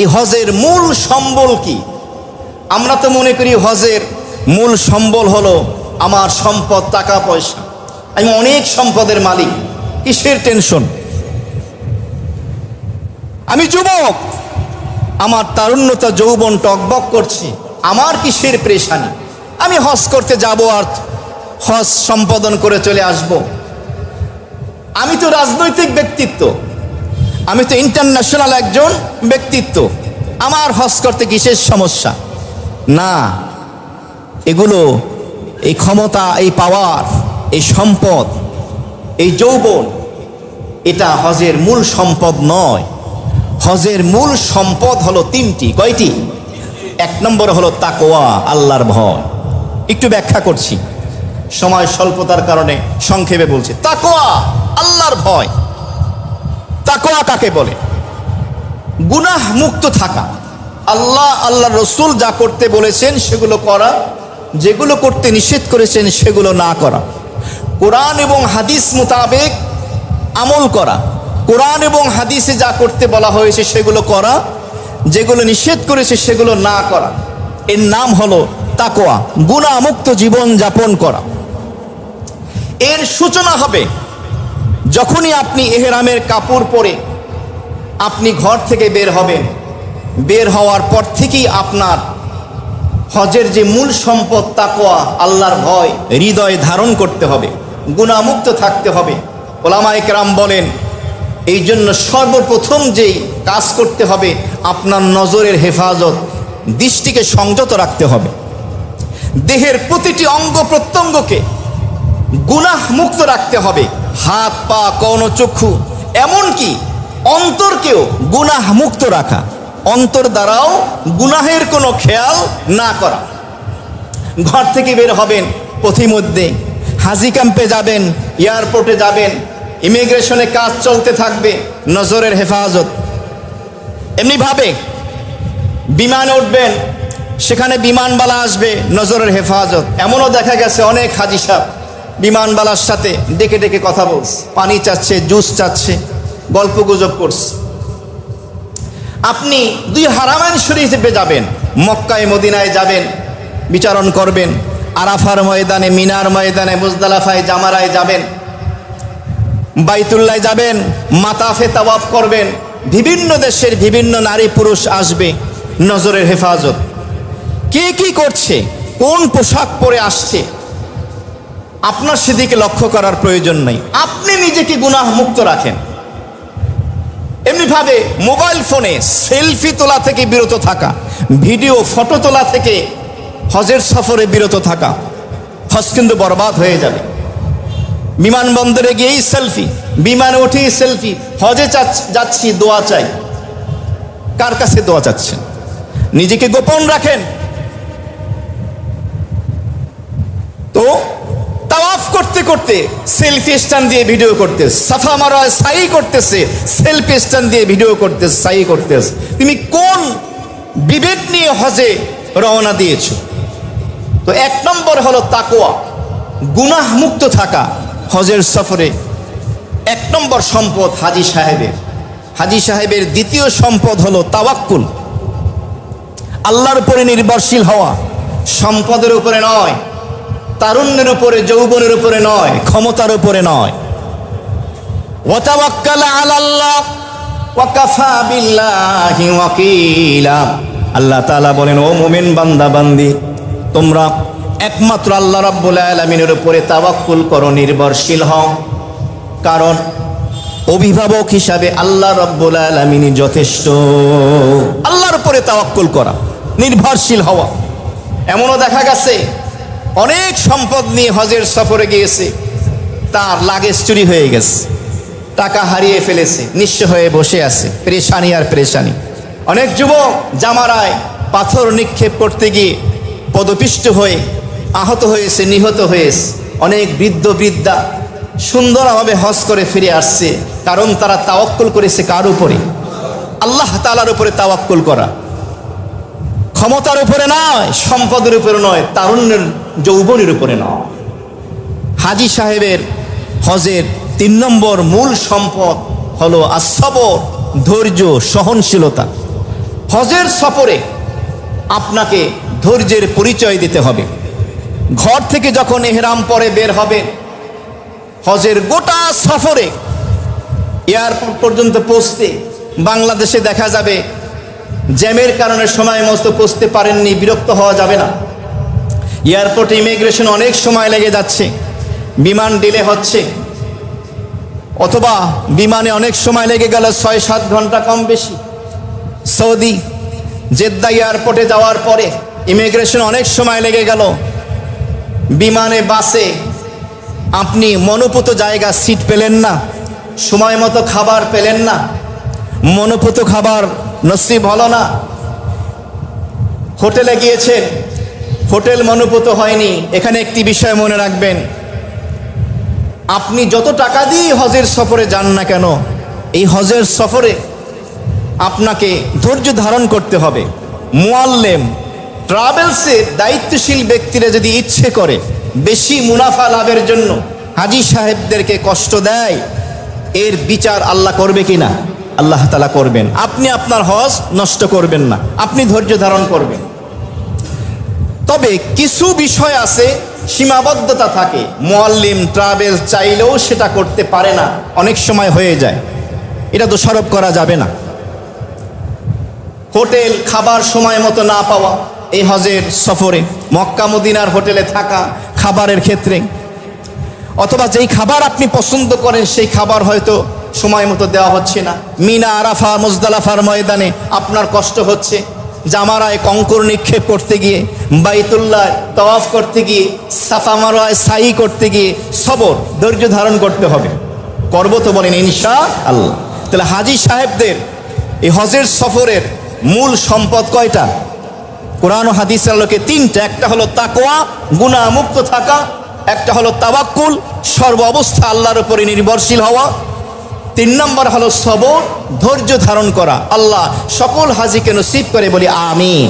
এই হজের মূল সম্বল কি? আমরা তো মনে করি হজের মূল সম্বল হলো আমার সম্পদ, টাকা পয়সা, আমি অনেক সম্পদের মালিক, কিসের টেনশন? আমি যুবক, আমার তারুণ্যতা যৌবন টকবক করছে, আমার কিসের পেরেশানি? আমি হজ করতে যাব আর হজ সম্পাদন করে চলে আসব। আমি তো রাজনৈতিক ব্যক্তিত্ব, আমি তো ইন্টারন্যাশনাল একজন ব্যক্তিত্ব, আমার হজ করতে কিসের সমস্যা? না, এগুলো, এই ক্ষমতা, এই পাওয়ার, এই সম্পদ, এই যৌবন, এটা হজের মূল সম্পদ নয়। হজের মূল সম্পদ হলো তিনটি। কয়টি? এক নম্বর হলো তাকওয়া, আল্লাহর ভয়। একটু ব্যাখ্যা করছি, সময় স্বল্পতার কারণে সংক্ষেপে বলছি। তাকওয়া, আল্লাহর ভয়। তাকওয়া কাকে বলে? গুনাহ মুক্ত থাকা, আল্লাহর রসুল যা করতে বলেছেন সেগুলো করা, যেগুলো করতে নিষেধ করেছেন সেগুলো না করা, কোরআন এবং হাদিস মোতাবেক আমল করা, কোরআন এবং হাদিসে যা করতে বলা হয়েছে সেগুলো করা, যেগুলো নিষেধ করেছে সেগুলো না করা। এর নাম হলো তাকওয়া, গুনাহ মুক্ত জীবন যাপন করা। এর সূচনা হবে যখনই আপনি ইহরামের কাপড় পরে আপনি ঘর থেকে বের হবেন। বের হওয়ার পর থেকেই আপনার হজের যে মূল সম্পদ তাকওয়া, আল্লাহর ভয়, হৃদয়ে ধারণ করতে হবে, গুনাহমুক্ত থাকতে হবে। ওলামায়ে কেরাম বলেন, এই জন্য সর্বপ্রথম যেই কাজ করতে হবে, আপনার নজরের হেফাজত, দৃষ্টিকে সংযত রাখতে হবে। দেহের প্রতিটি অঙ্গ প্রত্যঙ্গকে গুনাহ মুক্ত রাখতে হবে, হাত, পা, কর্ণচক্ষু, এমনকি অন্তরকেও গুনাহ মুক্ত রাখা, অন্তর দ্বারাও গুনাহের কোনো খেয়াল না করা। ঘর থেকে বের হবেন, পথিমধ্যে হাজি ক্যাম্পে যাবেন, এয়ারপোর্টে যাবেন, ইমিগ্রেশনে কাজ চলতে থাকবে, নজরের হেফাজত। এমনিভাবে বিমানে উঠবেন, সেখানে বিমানবালা আসবে, নজরের হেফাজত। এমনও দেখা গেছে অনেক হাজি সাহেব বিমানবালার সাথে ডেকে ডেকে কথা বলছে, পানি চাচ্ছে, জুস চাচ্ছে, গল্প গুজব করছে। আপনি দুই হারামাইন শরীফে যাবেন, মক্কায় মদিনায় যাবেন, বিচারণ করবেন, আরাফার ময়দানে, মিনার ময়দানে, মুজদালিফায়, জামারায় যাবেন, বাইতুল্লাহ যাবেন, মাতাফে তাওয়াফ করবেন। বিভিন্ন দেশের বিভিন্ন নারী পুরুষ আসবে, নজরের হেফাজত। কে কি করছে, কোন পোশাক পরে আসছে, আপনার সেদিকে লক্ষ্য করার প্রয়োজন নেই। আপনি নিজেকে গুনাহ মুক্ত রাখেন। এমনিভাবে মোবাইল ফোনে সেলফি তোলা থেকে বিরত থাকা, ভিডিও ফটো তোলা থেকে হজের সফরে বিরত থাকা। হজ কিন্তু বরবাদ হয়ে যাবে। বিমানবন্দরে গিয়েই সেলফি, বিমানে উঠেই সেলফি, হজে যাচ্ছি দোয়া চাই। কার কাছে দোয়া চাচ্ছেন? নিজেকে গোপন রাখেন। তো তাওয়াফ করতে করতে সেলফি স্ট্যান্ড দিয়ে ভিডিও করতেছে, সাফা মারওয়ায় সাই করতেছে, সেলফি স্ট্যান্ড দিয়ে ভিডিও করতেছে, সাই করতেছে। তুমি কোন বিবেক নিয়ে হজে রওনা দিয়েছো? তো এক নম্বর হলো তাকওয়া, গুনাহ মুক্ত থাকা। হজের সফরে এক নম্বর সম্পদ হাজি সাহেবের। হাজি সাহেবের দ্বিতীয় সম্পদ হলো তাওয়াক্কুল, আল্লাহর উপরে নির্ভরশীল হওয়া। সম্পদের উপরে নয়, তারুণ্যের উপরে, যৌবনের উপরে নয়, ক্ষমতার উপরে নয়। ওয়াতাওয়াক্কাল আলাল্লাহ ওয়া কাফা বিল্লাহি ওয়াকিলা। আল্লাহ তাআলা বলেন, ও মুমিন বান্দা বান্দি, তোমরা একমাত্র আল্লাহ রাব্বুল আলামিনের উপরে তাওয়াক্কুল করো, নির্ভরশীল হও। কারণ অভিভাবক হিসাবে আল্লাহ রাব্বুল আলামিনই যথেষ্ট। আল্লাহর উপরে তাওয়াক্কুল করা, নির্ভরশীল হওয়া। এমনও দেখা গেছে অনেক সম্পদ নিয়ে হজের সফরে গিয়েছে, তার লাগেজ চুরি হয়ে গেছে, টাকা হারিয়ে ফেলেছে, নিঃস্ব হয়ে বসে আছে, পেরেশানি আর পেরেশানি। অনেক যুবক জামারায় পাথর নিক্ষেপ করতে গিয়ে পদপিষ্ট হয়ে আহত হয়েছে, নিহত হয়েছে। অনেক বৃদ্ধ বৃদ্ধা সুন্দরভাবে হজ করে ফিরে আসছে, কারণ তারা তাওয়াক্কুল করেছে কার উপরে? আল্লাহ তাআলার উপরে তাওয়াক্কুল করা। ক্ষমতার উপরে নয়, সম্পদের উপরে নয়, তারুণ্যের, যৌবনের উপরে নয়। হাজি সাহেবের হজের 3 নম্বর মূল সম্পদ হলো আসবর, ধৈর্য, সহনশীলতা। হজের সফরে আপনাকে ধৈর্যের পরিচয় দিতে হবে। ঘর থেকে যখন এহরাম পরে বের হবে, হজের গোটা সফরে এয়ারপোর্ট পর্যন্ত পৌঁছতে বাংলাদেশে দেখা যাবে জ্যামের কারণে সময় মতো পৌঁছতে পারেননি, বিরক্ত হওয়া যাবে না। এয়ারপোর্টে ইমিগ্রেশন অনেক সময় লেগে যাচ্ছে, বিমান ডিলে হচ্ছে, অথবা বিমানে অনেক সময় লেগে গেল 6-7 ঘন্টা কম বেশি। সৌদি জেদ্দা এয়ারপোর্টে যাওয়ার পরে ইমিগ্রেশন অনেক সময় লেগে গেল, বিমানে বাসে আপনি মনোপুত জায়গা সিট পেলেন না, সময় মতো খাবার পেলেন না, মনোপুত খাবার নসিব হলো না। হোটেলে গিয়েছেন, হোটেল মনোপুত হয়নি। এখানে একটি বিষয় মনে রাখবেন, আপনি যত টাকা দিয়ে হজের সফরে যান না কেন, এই হজের সফরে আপনাকে ধৈর্য ধারণ করতে হবে। মুআল্লিম ট্রাভেলসের দায়িত্বশীল ব্যক্তিরা যদি ইচ্ছে করে বেশি মুনাফা লাভের জন্য হাজী সাহেবদেরকে কষ্ট দেয়, এর বিচার আল্লাহ করবে কিনা? আল্লাহ তাআলা করবেন। আপনি আপনার হজ নষ্ট করবেন না, আপনি ধৈর্য ধারণ করবেন। তবে কিছু বিষয় আছে, সীমাবদ্ধতা থাকে, মুআল্লিম ট্রাভেল চাইলেও সেটা করতে পারে না, অনেক সময় হয়ে যায়, এটা দোষারোপ করা যাবে না। হোটেল খাবার সময় মতো না পাওয়া এই হজের সফরে, মক্কা মদিনার হোটেলে থাকা খাবারের ক্ষেত্রে, অথবা যেই খাবার আপনি পছন্দ করেন সেই খাবার হয়তো সময় মতো দেওয়া হচ্ছে না। মিনা আরাফা মুজদালাফার ময়দানে আপনার কষ্ট হচ্ছে, জামারায় কঙ্কর নিক্ষেপ করতে গিয়ে, বাইতুল্লাহ তওয়াফ করতে গিয়ে, সাফা মারওয়ায় সাই করতে গিয়ে সবর ধৈর্য ধারণ করতে হবে। করব তো বলেন ইনশাআল্লাহ। তাহলে হাজী সাহেবদের এই হজের সফরের মূল সম্পদ কয়টা? কোরআন ও হাদিসের আলোকে 3টা। একটা হলো তাকওয়া, গুনাহ মুক্ত থাকা। একটা হলো তাওয়াক্কুল, সর্ব অবস্থা আল্লাহর উপরে নির্ভরশীল হওয়া। 3 নম্বর হলো সবর, ধৈর্য ধারণ করা। আল্লাহ সকল হাজীকে নসিব করে, বলি আমিন।